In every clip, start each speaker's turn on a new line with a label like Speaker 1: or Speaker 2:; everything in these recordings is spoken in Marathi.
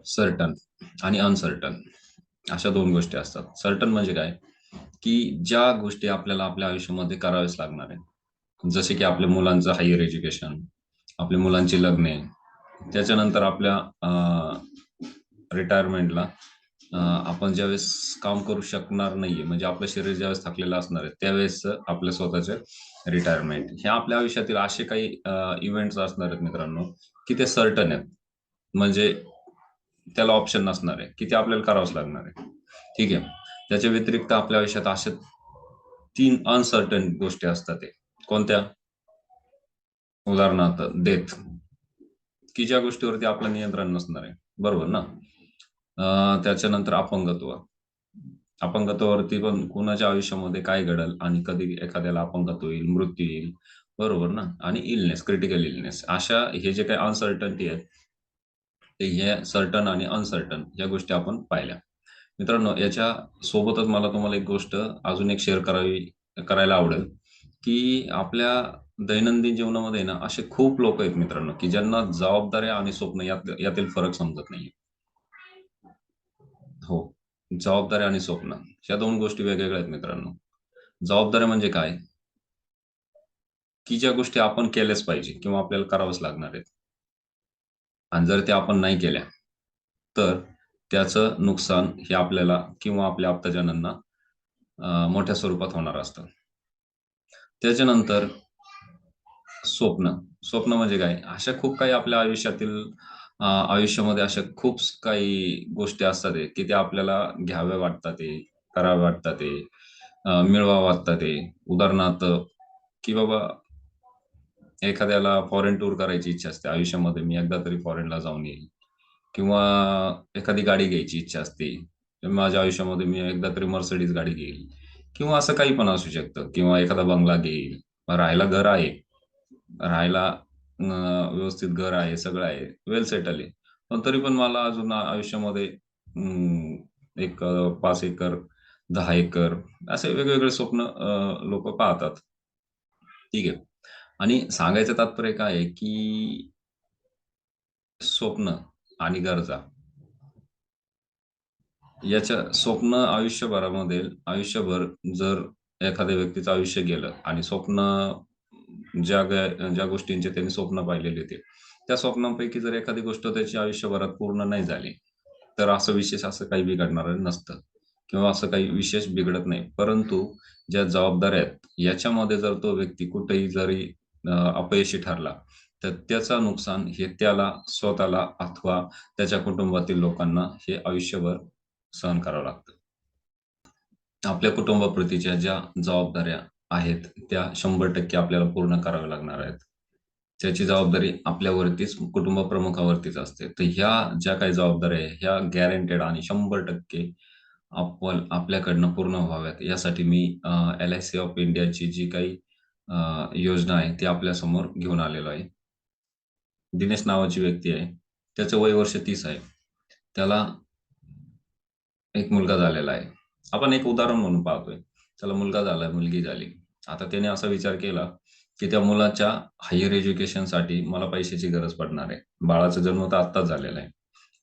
Speaker 1: सर्टन आणि अनसर्टन अशा दोन गोष्टी असतात. सर्टन म्हणजे काय, की ज्या गोष्टी आपल्याला आपल्या आयुष्यामध्ये कराव्याच लागणार आहे. जसे की आपल्या मुलांचं हायर एज्युकेशन, आपल्या मुलांची लग्ने, त्याच्यानंतर आपल्या रिटायरमेंटला आपण ज्यावेळेस काम करू शकणार नाहीये, म्हणजे आपलं शरीर ज्यावेळेस थकलेलं असणार आहे, त्यावेळेस आपल्या स्वतःचे रिटायरमेंट, हे आपल्या आयुष्यातील असे काही इव्हेंट्स असणार आहेत मित्रांनो, की ते सर्टन आहेत. म्हणजे त्याला ऑप्शन नसणार आहे, की ते आपल्याला करावंच लागणार आहे. ठीक आहे. त्याच्या व्यतिरिक्त आपल्या आयुष्यात अशा 3 अनसर्टन गोष्टी असतात. ते कोणत्या? उदाहरणार्थ डेथ, की ज्या गोष्टीवरती आपलं नियंत्रण नसणार आहे. बरोबर ना? त्याच्यानंतर अपंगत्व. अपंगत्वावरती पण कुणाच्या आयुष्यामध्ये काय घडेल आणि कधी एखाद्याला अपंगत्व येईल, मृत्यू येईल. बरोबर ना? आणि इलनेस, क्रिटिकल इलनेस. अशा हे जे काही अनसर्टनिटी आहेत, ते हे सर्टन आणि अनसर्टन या गोष्टी आपण पाहिल्या. मित्रांनो, याच्या सोबतच मला तुम्हाला एक गोष्ट अजून एक शेअर करायला आवडेल, की आपल्या दैनंदिन जीवनामध्ये ना असे खूप लोक आहेत मित्रांनो, की ज्यांना जबाबदाऱ्या आणि स्वप्न यातील फरक समजत नाहीये. हो. जबाबदारी आणि स्वप्न ह्या दोन गोष्टी वेगवेगळ्या आहेत मित्रांनो. जबाबदाऱ्या म्हणजे काय? की ज्या गोष्टी आपण केल्याच पाहिजे किंवा आपल्याला करावंच लागणार आहेत. आणि जर त्या आपण नाही केल्या, तर त्याचं नुकसान हे आपल्याला किंवा आपल्या आप्तजनांना मोठ्या स्वरूपात होणार असतं. त्याच्यानंतर स्वप्न. स्वप्न म्हणजे काय? अशा खूप काही आपल्या आयुष्यामध्ये अशा खूप काही गोष्टी असतात आहे, की त्या आपल्याला घ्याव्या वाटतात आहे, कराव्या वाटतात आहे, मिळवावं वाटतात आहे. उदाहरणार्थ, की बाबा एखाद्याला फॉरेन टूर करायची इच्छा असते आयुष्यामध्ये, मी एकदा तरी फॉरेनला जाऊन येईल. किंवा एखादी गाडी घ्यायची इच्छा असते. तर माझ्या आयुष्यामध्ये मी एकदा तरी मर्सिडीज गाडी घेईल किंवा असं काही पण असू शकतं किंवा एखादा बंगला घेईल. मग राहायला घर आहे. राहायला व्यवस्थित घर आहे, सगळं आहे, वेल सेटल आहे. पण तरी पण मला अजून आयुष्यामध्ये एक 5 एकर, 10 एकर असे वेगवेगळे स्वप्न लोकं पाहतात. ठीक आहे. आणि सांगायचं तात्पर्य काय आहे, की स्वप्न आणि गरजा याच्या स्वप्न आयुष्यभर जर एखाद्या व्यक्तीचं आयुष्य गेलं आणि स्वप्न ज्या गोष्टींचे त्यांनी स्वप्न पाहिलेले होते, त्या स्वप्नांपैकी जर एखादी गोष्ट त्याची आयुष्यभरात पूर्ण नाही झाली, तर असं विशेष असं काही बिघडणारं नसतं किंवा असं काही विशेष बिघडत नाही. परंतु ज्या जबाबदाऱ्या आहेत, याच्यामध्ये जर तो व्यक्ती कुठेही जरी अपयशी ठरला, तर त्याचं नुकसान हे त्याला, स्वतःला अथवा त्याच्या कुटुंबातील लोकांना हे आयुष्यभर सहन करावं लागतं. आपल्या कुटुंबाप्रतीच्या ज्या जबाबदाऱ्या आहेत, त्या 100% आपल्याला पूर्ण कराव्या लागणार आहेत. त्याची जबाबदारी आपल्यावरतीच, कुटुंब प्रमुखावरतीच असते. तर ह्या ज्या काही जबाबदाऱ्या आहेत, ह्या गॅरंटेड आणि 100% आपल्याकडनं पूर्ण व्हाव्यात, यासाठी मी एल-आय-सी ऑफ इंडियाची जी काही योजना आहे, ती आपल्यासमोर घेऊन आलेलो आहे. दिनेश नावाची व्यक्ती आहे. त्याचं वय वर्ष 30 आहे. त्याला एक मुलगा झालेला आहे. आपण एक उदाहरण म्हणून पाहतोय. त्याला मुलगा झाला, मुलगी झाली. आता त्याने असा विचार केला, की त्या मुलाच्या हायर एज्युकेशनसाठी मला पैशाची गरज पडणार आहे. बाळाचा जन्म तर आत्ताच झालेला आहे.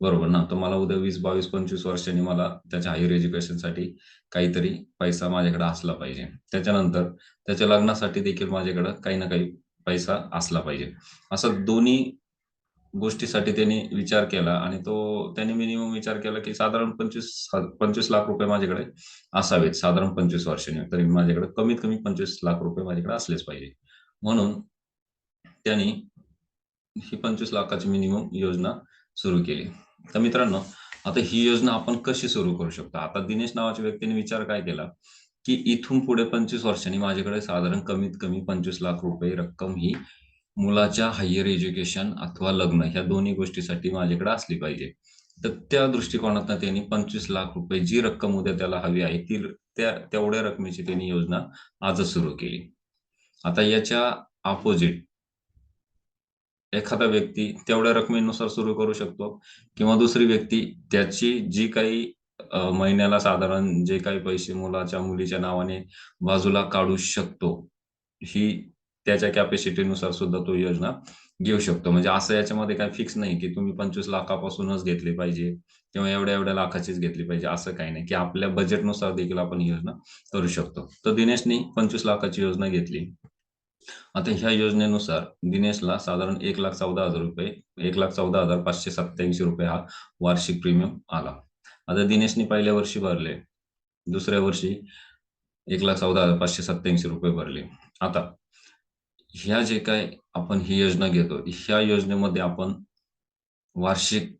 Speaker 1: बरोबर ना? तर मला उद्या 20, 22, 25 वर्षांनी मला त्याच्या हायर एज्युकेशनसाठी काहीतरी पैसा माझ्याकडे असला पाहिजे. त्याच्यानंतर त्याच्या लग्नासाठी देखील माझ्याकडे काही ना काही पैसा असला पाहिजे. असं दोन्ही गोष्टीसाठी त्यांनी विचार केला आणि त्याने मिनिमम विचार केला, की साधारण 25 लाख रुपये माझ्याकडे असावेत. साधारण 25 वर्षांनी तरी माझ्याकडे कमीत कमी 25 लाख रुपये माझ्याकडे असलेच पाहिजे. म्हणून त्यांनी ही 25 लाखाची मिनिमम योजना सुरू केली. तर मित्रांनो, आता ही योजना आपण कशी सुरू करू शकतो? आता दिनेश नावाच्या व्यक्तीने विचार काय केला, की इथून पुढे 25 वर्षांनी माझ्याकडे साधारण कमीत कमी 25 लाख रुपये रक्कम ही मुलाच्या हायर एज्युकेशन अथवा लग्न ह्या दोन्ही गोष्टीसाठी माझ्याकडे असली पाहिजे. तर त्या दृष्टिकोनातनं त्यांनी 25 लाख रुपये जी रक्कम उद्या त्याला हवी आहे, तेवढ्या रकमेची त्यांनी योजना आजच सुरू केली. आता याच्या अपोझिट एखादा व्यक्ती तेवढ्या रकमेनुसार सुरू करू शकतो किंवा दुसरी व्यक्ती त्याची जी काही महिन्याला साधारण जे काही पैसे मुलीच्या नावाने बाजूला काढू शकतो, ही त्याच्या कॅपॅसिटीनुसार सुद्धा तो योजना घेऊ शकतो. म्हणजे असं याच्यामध्ये काही फिक्स नाही, की तुम्ही 25 लाखापासूनच घेतली पाहिजे किंवा एवढ्या-एवढ्या लाखाचीच घेतली पाहिजे, असं काही नाही, की आपल्या बजेटनुसार देखील आपण ही योजना करू शकतो. तर दिनेशनी 25 लाखाची योजना घेतली. आता ह्या योजनेनुसार दिनेशला साधारण ₹1,14,000 ₹1,14,587 हा वार्षिक प्रीमियम आला. आता दिनेशने पहिल्या वर्षी भरले, दुसऱ्या वर्षी ₹1,14,587 भरले. आता ह्या जे काय आपण ही योजना घेतो, ह्या योजनेमध्ये आपण वार्षिक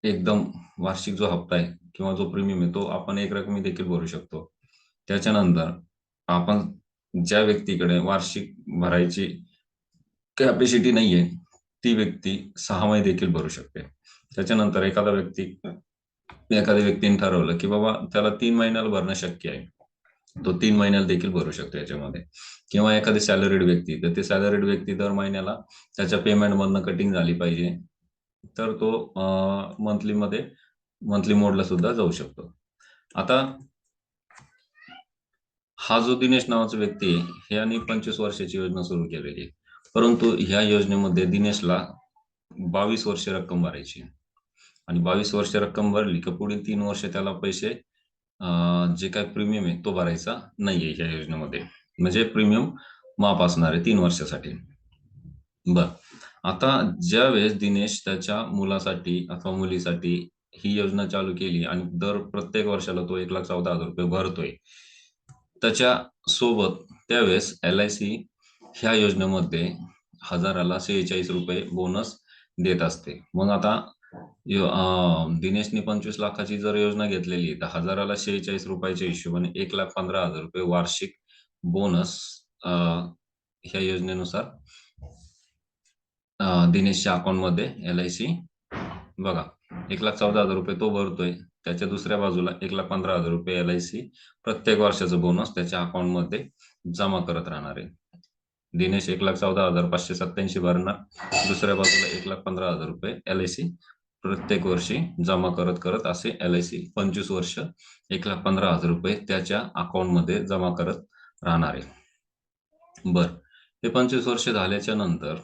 Speaker 1: एकदम वार्षिक जो हप्ता आहे किंवा जो प्रीमियम आहे, तो आपण एकरकमी देखील भरू शकतो. त्याच्यानंतर आपण ज्या व्यक्तीकडे वार्षिक भरायची कॅपॅसिटी नाहीये, ती व्यक्ती 6 महिने देखील भरू शकते. त्याच्यानंतर एखाद्या व्यक्तीने ठरवलं, की बाबा त्याला 3 महिन्याला भरणं शक्य आहे. तो 3 महिन्याला देखील भरू शकतो याच्यामध्ये. किंवा एखादी सॅलरीड व्यक्ती, तर ते सॅलरीड व्यक्ती दर महिन्याला त्याच्या पेमेंटमधनं कटिंग झाली पाहिजे. तर तो मंथली मोडला सुद्धा जाऊ शकतो. आता हा जो दिनेश नावाचा व्यक्ती आहे, ह्याने 25 वर्षाची योजना सुरू केलेली आहे. परंतु ह्या योजनेमध्ये दिनेशला 22 वर्ष रक्कम भरायची आहे. आणि 22 वर्ष रक्कम भरली की पुढील 3 वर्ष त्याला पैसे जे काही प्रीमियम आहे तो भरायचा नाहीये ह्या योजनेमध्ये. म्हणजे प्रीमियम माफ असणार आहे 3 वर्षासाठी. बरं. आता ज्यावेळेस दिनेश त्याच्या मुलासाठी अथवा मुलीसाठी ही योजना चालू केली आणि दर प्रत्येक वर्षाला तो ₹1,14,000 भरतोय. त्याच्या सोबत त्यावेळेस एल-आय-सी ह्या योजनेमध्ये हजाराला ₹46 बोनस देत असते. मग आता दिनेशने 25 लाखाची जर योजना घेतलेली आहे, तर हजाराला ₹46 च्या हिशोबाने ₹1,15,000 वार्षिक बोनस ह्या योजनेनुसार दिनेशच्या अकाउंटमध्ये एल-आय-सी बघा ₹1,14,000 तो भरतोय. त्याच्या दुसऱ्या बाजूला ₹1,15,000 एल-आय-सी प्रत्येक वर्षाचा बोनस त्याच्या अकाउंटमध्ये जमा करत राहणार आहे. दिनेश 1,14,587 भरणार. दुसऱ्या बाजूला ₹1,15,000 एल-आय-सी प्रत्येक वर्षी जमा करत करत असे एल-आय-सी 25 वर्ष ₹1,15,000 त्याच्या अकाउंटमध्ये जमा करत राहणार आहे. बरं. हे 25 वर्ष झाल्याच्या नंतर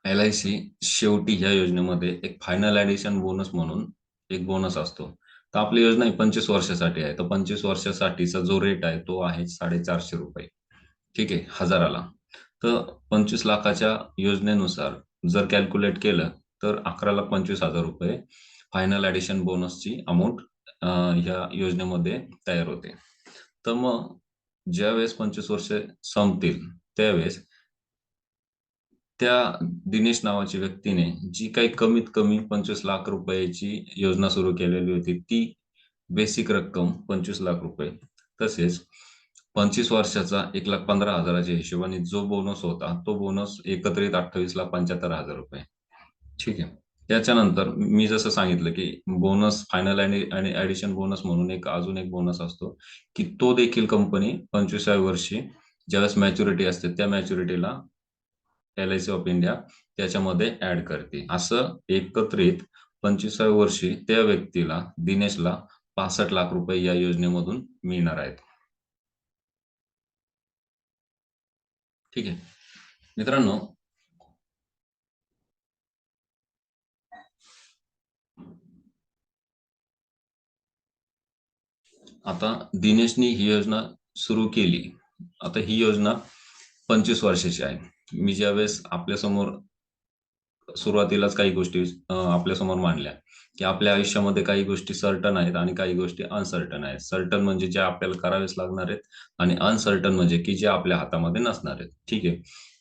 Speaker 1: एल-आय-सी शेवटी ह्या योजनेमध्ये एक फायनल ॲडिशन बोनस म्हणून एक बोनस असतो. तर आपली योजना ही 25 वर्षासाठी आहे. तर 25 वर्षासाठीचा जो रेट आहे तो आहे ₹450. ठीक आहे, हजाराला. तर 25 लाखाच्या योजनेनुसार जर कॅल्क्युलेट केलं तर 11,25,000 फायनल ॲडिशन बोनसची अमाउंट ह्या योजनेमध्ये तयार होते. तर मग ज्यावेळेस 25 वर्ष संपतील त्यावेळेस त्या दिनेश नावाच्या व्यक्तीने जी काही कमीत कमी 25 लाख रुपयाची योजना सुरू केलेली होती, ती बेसिक रक्कम 25 लाख रुपये. तसेच 25 वर्षाचा 1,15,000च्या हिशोबाने जो बोनस होता, तो बोनस एकत्रित 28,75,000 ठीक आहे. त्याच्यानंतर मी जसं सांगितलं, की बोनस फायनल आणि ॲडिशन बोनस म्हणून अजून एक बोनस असतो, की तो देखील कंपनी 25व्या वर्षी ज्यावेळेस मॅच्युरिटी असते, त्या मॅच्युरिटीला एल-आय-सी ऑफ इंडिया त्याच्यामध्ये ॲड करते. असं एकत्रित 25व्या वर्षी त्या व्यक्तीला, दिनेशला ₹65,00,000 या योजनेमधून मिळणार आहेत. ठीक आहे. मित्रांनो, आता दिनेशनी ही योजना सुरू केली. आता ही योजना 25 वर्षाची आहे. मी ज्यावेळेस आपल्यासमोर सुरुवातीलाच काही गोष्टी आपल्यासमोर मांडल्या, की आपल्या आयुष्यामध्ये काही गोष्टी सर्टन आहेत आणि काही गोष्टी अनसर्टन आहेत. सर्टन म्हणजे ज्या आपल्याला कराव्याच लागणार आहेत आणि अनसर्टन म्हणजे की जे आपल्या हातामध्ये नसणार आहेत. ठीक आहे.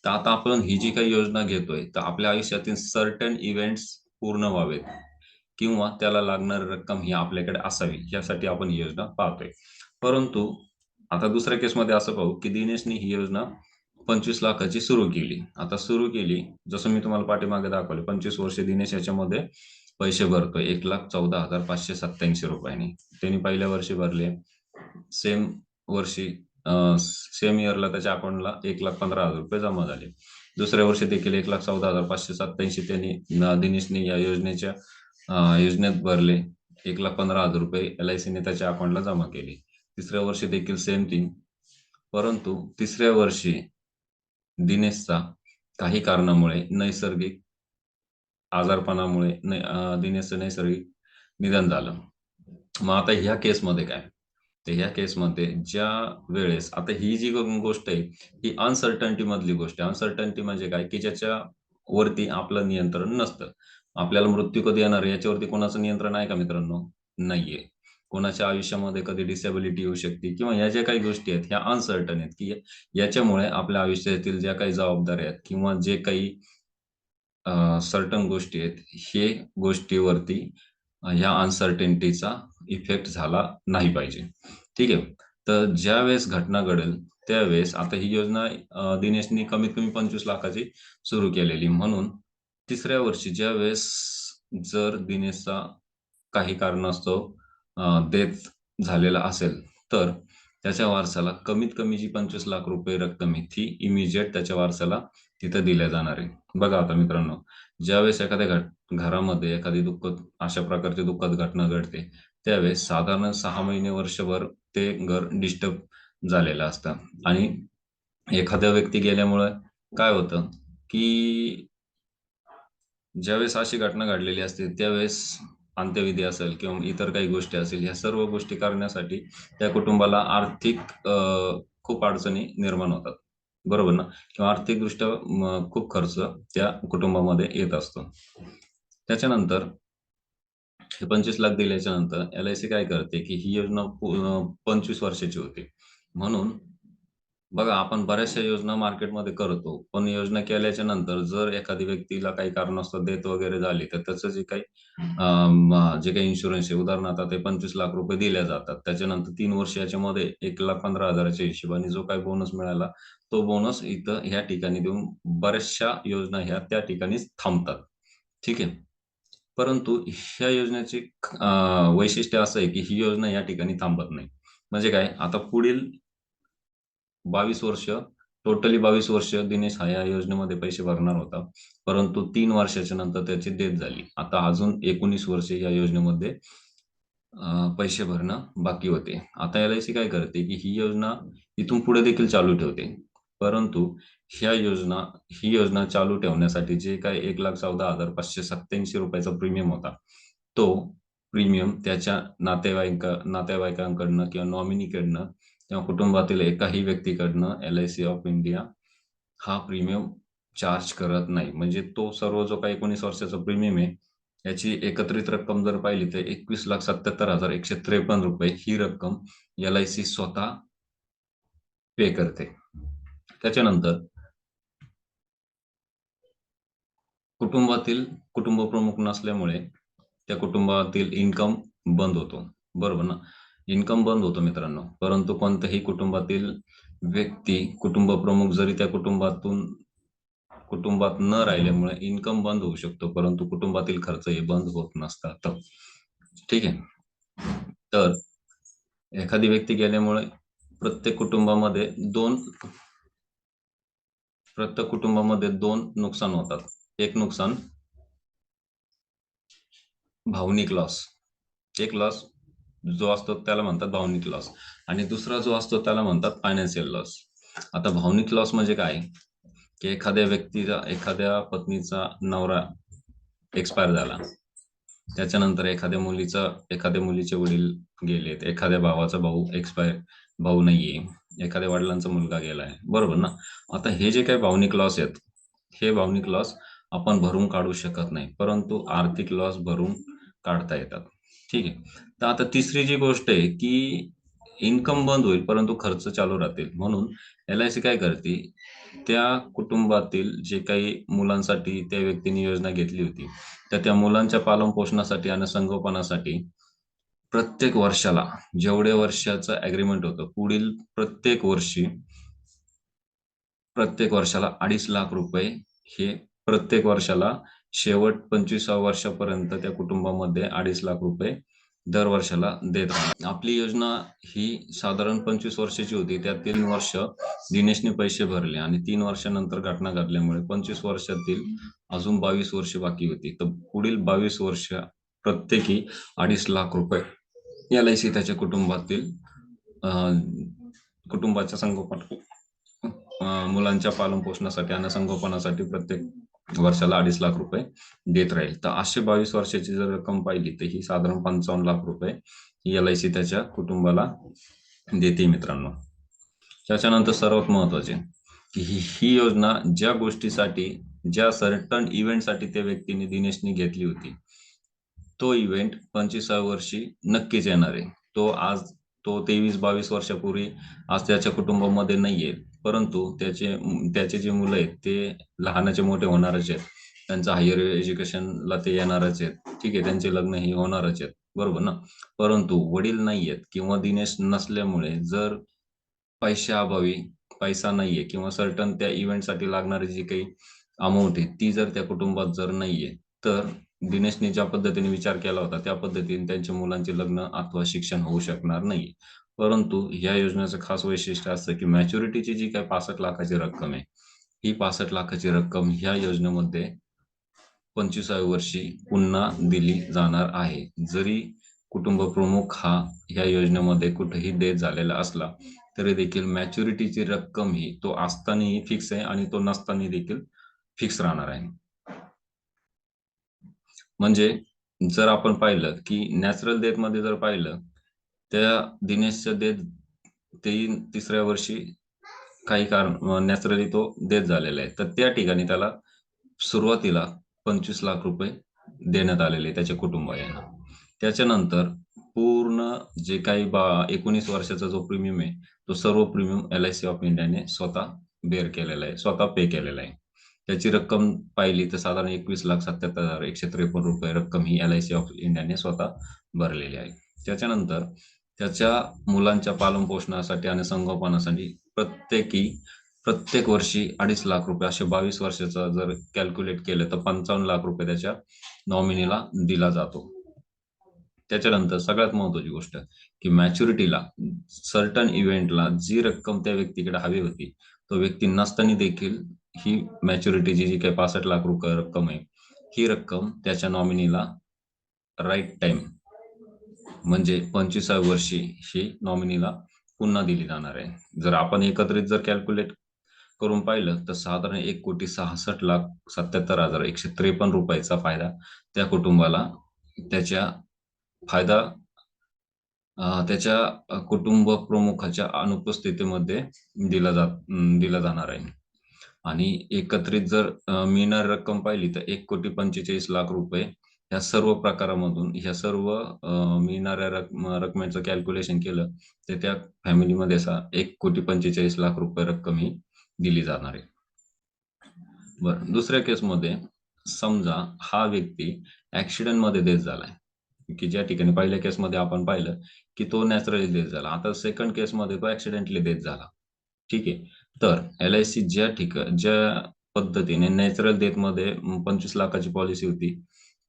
Speaker 1: तर आता आपण ही जी काही योजना घेतोय, तर आपल्या आयुष्यातील सर्टन इव्हेंट्स पूर्ण व्हावेत किंवा त्याला लागणारी रक्कम ही आपल्याकडे असावी, यासाठी आपण ही योजना पाहतोय. परंतु आता दुसऱ्या केसमध्ये असं पाहू, की दिनेशने ही योजना 25 लाखाची सुरू केली. आता सुरू केली, जसं मी तुम्हाला पाठीमागे दाखवले 25 वर्ष दिनेश याच्यामध्ये पैसे भरतोय ₹1,14,587 नी. त्यांनी पहिल्या वर्षी भरले. सेम वर्षी सेम इयरला त्याच्या अकाउंटला ₹1,15,000 जमा झाले. दुसऱ्या वर्षी देखील 1,14,587 त्यांनी दिनेशने या योजनेत भरले. ₹1,15,000 एल-आय-सीने त्याच्या अकाउंटला जमा केले. तिसऱ्या वर्षी देखील सेम थिंग. परंतु तिसऱ्या वर्षी दिनेशचा काही कारणामुळे नैसर्गिक आजारपणामुळे दिनेशचं नैसर्गिक निधन झालं. मग आता ह्या केसमध्ये काय? तर ह्या केसमध्ये ज्या वेळेस आता ही जी गोष्ट आहे, ही अनसर्टन्टी मधली गोष्ट आहे. अनसर्टन्टी म्हणजे काय, की ज्याच्या वरती आपलं नियंत्रण नसतं. आपल्याला मृत्यू कधी येणार आहे याच्यावरती कोणाचं नियंत्रण आहे का मित्रांनो? नाहीये. कोणाच्या आयुष्यामध्ये कधी डिसॅबिलिटी येऊ शकते किंवा ह्या ज्या काही गोष्टी आहेत ह्या अनसर्टन आहेत, की याच्यामुळे आपल्या आयुष्यातील ज्या काही जबाबदाऱ्या आहेत किंवा जे काही सर्टन गोष्टी आहेत, हे गोष्टीवरती ह्या अनसर्टेनिटीचा इफेक्ट झाला नाही पाहिजे. ठीक आहे. तर ज्यावेळेस घटना घडेल, त्यावेळेस आता ही योजना दिनेशनी कमीत कमी 25 लाखाची सुरू केलेली. म्हणून तिसऱ्या वर्षी ज्यावेळेस जर दिनेशचा काही कारणास्तव डेथ झालेला असेल, तर त्याच्या वारसाला कमीत कमी जी 25 लाख रुपये रक्कम आहे, ती इमिजिएट त्याच्या वारसाला तिथं दिल्या जाणार आहे. बघा आता मित्रांनो, ज्यावेळेस एखाद्या घरामध्ये एखादी अशा प्रकारची दुःखद घटना घडते, त्यावेळेस साधारण 6 महिने, वर्षभर ते घर डिस्टर्ब झालेलं असतं आणि एखादा व्यक्ती गेल्यामुळे काय होतं, की ज्यावेळेस अशी घटना घडलेली असते, त्यावेळेस अंत्यविधी असेल किंवा इतर काही गोष्टी असेल, ह्या सर्व गोष्टी करण्यासाठी त्या कुटुंबाला आर्थिक खूप अडचणी निर्माण होतात. बरोबर ना? किंवा आर्थिकदृष्ट्या खूप खर्च त्या कुटुंबामध्ये येत असतो. त्याच्यानंतर हे 25 लाख दिल्याच्या नंतर एल-आय-सी काय करते, की ही योजना 25 वर्षाची होती. म्हणून बघा, आपण बऱ्याचशा योजना मार्केटमध्ये करतो. पण योजना केल्याच्या नंतर जर एखाद्या व्यक्तीला काही कारणास्तव डेथ वगैरे झाली, तर त्याचं जे काही जे काही इन्शुरन्स आहे, उदाहरणार्थ ते 25 लाख रुपये दिले जातात. त्याच्यानंतर 3 वर्ष याच्यामध्ये 1,15,000च्या हिशोबाने जो काही बोनस मिळाला, तो बोनस इथं ह्या ठिकाणी देऊन बऱ्याचशा योजना ह्या त्या ठिकाणीच थांबतात. ठीक आहे. परंतु ह्या योजनेची वैशिष्ट्य असं आहे, की ही योजना या ठिकाणी थांबत नाही. म्हणजे काय, आता पुढील 22 वर्ष, टोटली 22 वर्ष दिनेश हा या योजनेमध्ये पैसे भरणार होता. परंतु 3 वर्षाच्या नंतर त्याची डेथ झाली. आता अजून 19 वर्षे या योजनेमध्ये पैसे भरणं बाकी होते. आता एल-आय-सी काय करते, की ही योजना इथून पुढे देखील चालू ठेवते. परंतु ह्या योजना ही योजना चालू ठेवण्यासाठी जे काही ₹1,14,587 चा प्रीमियम होता, तो प्रीमियम त्याच्या नातेवाईकांकडनं किंवा नॉमिनीकडनं किंवा कुटुंबातील एकाही व्यक्तीकडनं एल-आय-सी ऑफ इंडिया हा प्रीमियम चार्ज करत नाही. म्हणजे तो सर्व जो काही 19 वर्षाचा प्रीमियम आहे, याची एकत्रित रक्कम जर पाहिली तर ₹21,77,153 ही रक्कम एल-आय-सी स्वतः पे करते. त्याच्यानंतर कुटुंबातील कुटुंब प्रमुख नसल्यामुळे त्या कुटुंबातील इन्कम बंद होतो. बरोबर ना? इन्कम बंद होतो मित्रांनो. परंतु कोणत्याही कुटुंबातील व्यक्ती, कुटुंब प्रमुख जरी त्या कुटुंबात न राहिल्यामुळे इन्कम बंद होऊ शकतो, परंतु कुटुंबातील खर्च हे बंद होत नसतात. ठीक आहे. तर एखादी व्यक्ती गेल्यामुळे प्रत्येक कुटुंबामध्ये 2 प्रत्येक कुटुंबामध्ये 2 नुकसान होतात. एक नुकसान भावनिक लॉस. एक लॉस जो असतो त्याला म्हणतात भावनिक लॉस आणि दुसरा जो असतो त्याला म्हणतात फायनान्शियल लॉस. आता भावनिक लॉस म्हणजे काय, की एखाद्या पत्नीचा नवरा एक्सपायर झाला. त्याच्यानंतर एखाद्या मुलीचे वडील गेलेत, एखाद्या भावाचा भाऊ नाहीये, एखाद्या वडिलांचा मुलगा गेलाय. बरोबर ना? आता हे जे काही भावनिक लॉस आहेत, हे भावनिक लॉस आपण भरून काढू शकत नाही. परंतु आर्थिक लॉस भरून काढता येतात. ठीक आहे. तर आता तिसरी जी गोष्ट आहे, की इन्कम बंद होईल, परंतु खर्च चालू राहतील. म्हणून एल-आय-सी काय करते, त्या कुटुंबातील जे काही मुलांसाठी त्या व्यक्तीने योजना घेतली होती, तर त्या मुलांच्या पालन-पोषणासाठी आणि संगोपनासाठी प्रत्येक वर्षाला जेवढ्या वर्षाचं ॲग्रीमेंट होतं, पुढील प्रत्येक वर्षाला ₹2.5 लाख हे प्रत्येक वर्षाला शेवट 25व्या वर्षापर्यंत त्या कुटुंबामध्ये ₹2.5 लाख दर वर्षाला देत राहणार. आपली योजना ही साधारण 25 वर्षाची होती. त्यात 3 वर्ष दिनेशने पैसे भरले आणि 3 वर्षानंतर घटना घडल्यामुळे 25 वर्षातील अजून 22 वर्ष बाकी होती. तर पुढील 22 वर्ष प्रत्येकी ₹2.5 लाख एल-आय-सी त्याच्या कुटुंबाच्या संगोपन मुलांच्या पालनपोषणासाठी आणि संगोपनासाठी प्रत्येक वर्षाला 2.5 लाख रुपये देत राहील. तर अशी 22 वर्षाची जर रक्कम पाहिली तर ही साधारण 55 लाख रुपये ही LIC त्याच्या कुटुंबाला देते मित्रांनो. त्याच्यानंतर सर्वात महत्वाचे की ही योजना ज्या गोष्टीसाठी, ज्या सर्टन इव्हेंटसाठी त्या व्यक्तीने, दिनेशने घेतली होती, तो इव्हेंट 25व्या वर्षी नक्कीच येणार आहे. तो 23-22 वर्षापूर्वी आज त्याच्या कुटुंबामध्ये नाहीये, परंतु त्याचे जे मुलं आहेत ते लहानाचे मोठे होणारच आहेत. त्यांचं हायर एज्युकेशनला ते येणारच आहेत. ठीक आहे, त्यांचे लग्न ही होणारच आहेत, बरोबर ना? परंतु वडील नाहीयेत किंवा दिनेश नसल्यामुळे जर पैशाअभावी, पैसा नाहीये किंवा सर्टन त्या इव्हेंटसाठी लागणारी जी काही अमाउंट आहे ती जर त्या कुटुंबात जर नाहीये, तर दिनेशने ज्या पद्धतीने विचार केला होता त्या पद्धतीने त्यांच्या मुलांचे लग्न अथवा शिक्षण होऊ शकणार नाही. परंतु ह्या योजनेचं खास वैशिष्ट्य असं की मॅच्युरिटीची जी काही 65 लाखाची रक्कम आहे, ही 65 लाखाची रक्कम ह्या योजनेमध्ये 25व्या वर्षी पुन्हा दिली जाणार आहे. जरी कुटुंब प्रमुख हा ह्या योजनेमध्ये कुठेही डेथ झालेला असला तरी देखील मॅच्युरिटीची रक्कम ही तो असतानाही फिक्स आहे आणि तो नसताना देखील फिक्स राहणार आहे. म्हणजे जर आपण पाहिलं की नॅचरल डेथ मध्ये जर पाहिलं त्या दिनेशच्या डेथ तिसऱ्या वर्षी काही कारण नॅचरली तो डेथ झालेला आहे, तर त्या ठिकाणी त्याला सुरुवातीला 25 लाख रुपये देण्यात आलेले त्याच्या कुटुंबाला. त्याच्यानंतर पूर्ण जे काही 19 वर्षाचा जो प्रीमियम आहे तो सर्व प्रीमियम LIC ऑफ इंडियाने स्वतः बेअर केलेला आहे, स्वतः पे केलेला आहे. त्याची रक्कम पाहिली तर साधारण 21,77,153 रुपये रक्कम ही LIC ऑफ इंडियाने स्वतः भरलेली आहे. त्याच्यानंतर त्याच्या मुलांच्या पालनपोषणासाठी आणि संगोपनासाठी प्रत्येक वर्षी 2.5 लाख रुपये असे 22 वर्षाचा जर कॅल्क्युलेट केलं तर 55 लाख रुपये त्याच्या नॉमिनीला दिला जातो. त्याच्यानंतर सगळ्यात महत्वाची गोष्ट की मॅच्युरिटीला, सर्टन इव्हेंटला जी रक्कम त्या व्यक्तीकडे हवी होती, तो व्यक्ती नसताना देखील ही मॅच्युरिटीची जी काही 65 लाख रुपये रक्कम आहे, ही रक्कम त्याच्या नॉमिनीला राईट टाइम म्हणजे 25व्या वर्षी ही नॉमिनीला पुन्हा दिली जाणार आहे. जर आपण एकत्रित जर कॅल्क्युलेट करून पाहिलं तर साधारण 1,66,77,153 रुपयाचा फायदा त्या कुटुंबाला त्याच्या फायदा त्याच्या कुटुंब प्रमुखाच्या अनुपस्थितीमध्ये दिला जाणार आहे. आणि एकत्रित जर मिळणारी रक्कम पाहिली तर 1,45,00,00,000 रुपये या सर्व प्रकारामधून ह्या सर्व मिळणाऱ्या रकमेचं कॅल्क्युलेशन केलं तर त्या फॅमिलीमध्ये 1,45,00,000 रुपये रक्कम ही दिली जाणार आहे. बरं, दुसऱ्या केसमध्ये समजा हा व्यक्ती ऍक्सिडेंट मध्ये डेथ झालाय, की ज्या ठिकाणी पहिल्या केसमध्ये आपण पाहिलं की तो नॅचरली डेथ झाला, आता सेकंड केसमध्ये तो ऍक्सिडेंटली डेथ झाला. ठीक आहे, तर LIC ज्या पद्धतीने नॅचरल डेथ मध्ये 25 लाखाची पॉलिसी होती,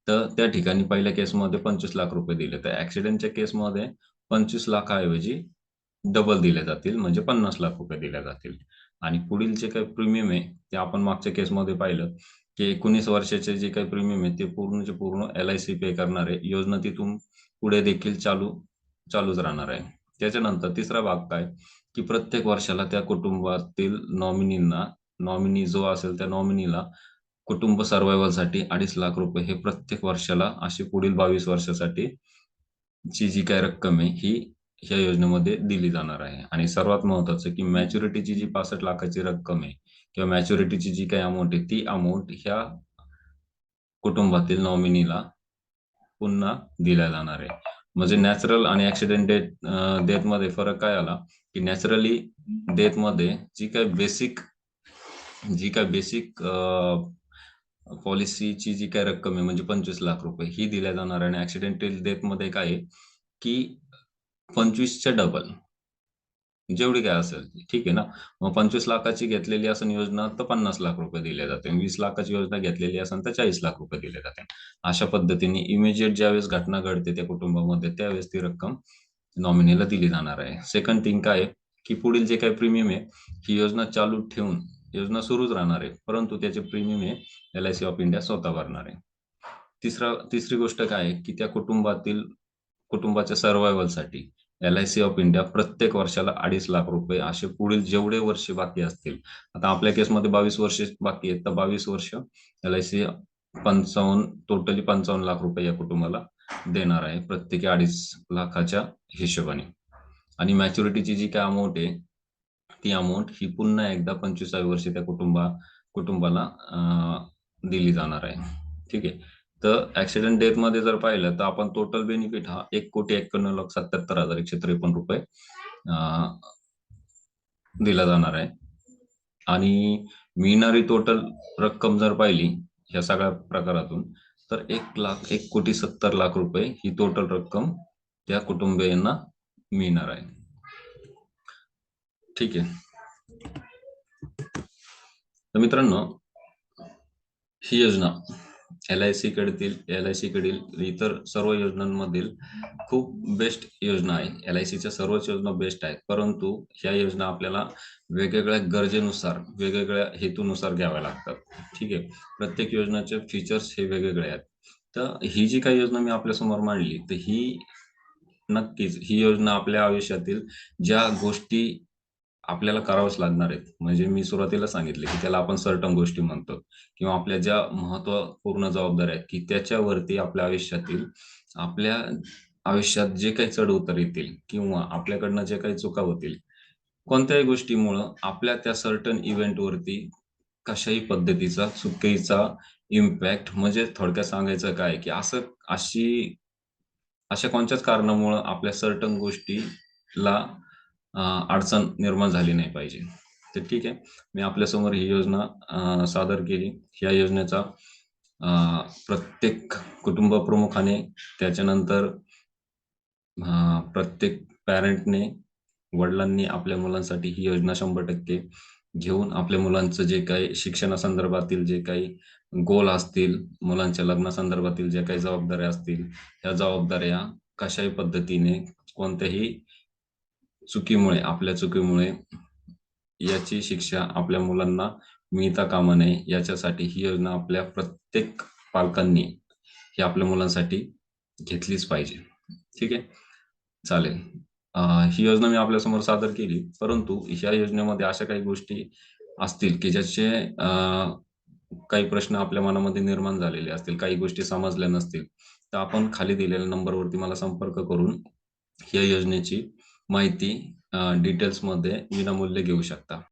Speaker 1: तर त्या ठिकाणी पहिल्या केसमध्ये 25 लाख रुपये दिले, तर ऍक्सिडेंटच्या केसमध्ये 25 लाखाऐवजी डबल दिले जातील, म्हणजे 50 लाख रुपये दिले जातील. आणि पुढील जे काही प्रीमियम आहे ते आपण मागच्या केसमध्ये पाहिलं की 19 वर्षाचे जे काही प्रीमियम आहे ते पूर्णचे पूर्ण LIC पे करणार आहे. योजना तिथून पुढे देखील चालूच राहणार आहे. त्याच्यानंतर तिसरा भाग काय की प्रत्येक वर्षाला त्या कुटुंबातील नॉमिनी जो असेल त्या नॉमिनीला कुटुंब सर्व्हायव्हलसाठी 2.5 लाख रुपये हे प्रत्येक वर्षाला अशी पुढील 22 वर्षासाठी ची जी काही रक्कम आहे ही ह्या योजनेमध्ये दिली जाणार आहे. आणि सर्वात महत्वाचं की मॅच्युरिटीची जी 65 लाखाची रक्कम आहे किंवा मॅच्युरिटीची जी काही अमाऊंट आहे ती अमाऊंट ह्या कुटुंबातील नॉमिनीला पुन्हा दिल्या जाणार आहे. म्हणजे नॅचरल आणि ऍक्सिडेंट डेथ मध्ये फरक काय आला की नॅचरली डेथ मध्ये जी काय बेसिक पॉलिसीची जी काही रक्कम आहे म्हणजे 25 लाख रुपये ही दिल्या जाणार आहे. आणि ऍक्सिडेंटल डेथ मध्ये काय आहे की 25च्या डबल जेवढी काय असेल, ठीक आहे ना. मग 25 लाखाची घेतलेली असेल योजना तर 50 लाख रुपये दिले जाते. 20 लाखाची योजना घेतलेली असेल तर 40 लाख रुपये दिले जाते. अशा पद्धतीने इमिजिएट ज्यावेळेस घटना घडते त्या कुटुंबामध्ये त्यावेळेस ती रक्कम नॉमिनीला दिली जाणार आहे. सेकंड थिंग काय की पुढील जे काही प्रीमियम आहे ही योजना चालू ठेवून योजना सुरूच राहणार आहे, परंतु त्याचे प्रीमियम हे LIC ऑफ इंडिया स्वतः भरणार आहे. तिसरी गोष्ट काय आहे की त्या कुटुंबाच्या सर्व्हायव्हलसाठी एल-आय-सी ऑफ इंडिया प्रत्येक वर्षाला ₹2.5 लाख असे पुढील जेवढे वर्ष बाकी असतील. आता आपल्या केसमध्ये 22 वर्ष बाकी आहेत, तर 22 वर्ष एल-आय-सी 55 टोटली ₹55 लाख या कुटुंबाला देणार आहे, प्रत्येकी 2.5 लाखाच्या हिशोबाने. आणि मॅच्युरिटीची जी काय अमाउंट आहे, ती अमाउंट ही पुन्हा एकदा 25व्या वर्षी त्या कुटुंबाला दिली जाणार आहे. ठीक आहे. तर ॲक्सिडेंट डेथमध्ये जर पाहिलं तर आपण टोटल बेनिफिट हा ₹1,91,77,153 दिला जाणार आहे. आणि मिळणारी टोटल रक्कम जर पाहिली ह्या सगळ्या प्रकारातून, तर ₹1,70,00,000 ही टोटल रक्कम त्या कुटुंबियांना मिळणार आहे. ठीक आहे. तर मित्रांनो, ही योजना एल-आय-सी कडील इतर सर्व योजनांमधील खूप बेस्ट योजना आहे. एल-आय-सीच्या सर्वच योजना बेस्ट आहेत. परंतु ह्या योजना आपल्याला वेगवेगळ्या गरजेनुसार, वेगवेगळ्या हेतूनुसार घ्याव्या लागतात. ठीक आहे. प्रत्येक योजनेचे फीचर्स हे वेगवेगळे आहेत. तर ही जी काही योजना मी आपल्यासमोर मांडली, तर नक्कीच ही योजना आपल्या आयुष्यातील ज्या गोष्टी आपल्याला करावंच लागणार आहेत. म्हणजे मी सुरुवातीला सांगितले, की त्याला आपण सर्टन गोष्टी म्हणतो किंवा आपल्या ज्या महत्त्वपूर्ण जबाबदाऱ्या आहेत, की त्याच्यावरती आपल्या आयुष्यात जे काही चढ-उतार येतील किंवा आपल्याकडनं जे काही चुका होतील, कोणत्याही गोष्टीमुळं आपल्या त्या सर्टन इव्हेंटवरती कशाही पद्धतीचा चुकीचा इम्पॅक्ट म्हणजे थोडक्यात सांगायचं काय, की अशा कोणत्याच कारणामुळं आपल्या सर्टन गोष्टीला अ, अडचण निर्माण झाली नाही पाहिजे. तर ठीक आहे. मी आपल्यासमोर ही योजना सादर केली. ह्या योजनेचा प्रत्येक कुटुंब प्रमुखाने त्याच्यानंतर प्रत्येक पॅरेंटने, वडिलांनी आपल्या मुलांसाठी ही योजना 100% घेऊन आपल्या मुलांचं जे काही शिक्षणासंदर्भातील जे काही गोल असतील, मुलांच्या लग्नासंदर्भातील ज्या काही जबाबदाऱ्या असतील, ह्या जबाबदाऱ्या कशाही पद्धतीने कोणत्याही आपल्या चुकीमुळे याची शिक्षा आपल्या मुलांना मिळता कामा नये, याच्यासाठी ही योजना आपल्या प्रत्येक पालकांनी ही आपल्या मुलांसाठी घेतलीच पाहिजे. ठीक आहे? चालेल. ही योजना मी आपल्यासमोर सादर केली. परंतु ह्या योजनेमध्ये अशा काही गोष्टी असतील, की ज्याचे काही प्रश्न आपल्या मनामध्ये निर्माण झालेले असतील, काही गोष्टी समजल्या नसतील, तर आपण खाली दिलेल्या नंबरवरती मला संपर्क करून या योजनेची माहिती डिटेल्समध्ये विनामूल्य घेऊ शकता.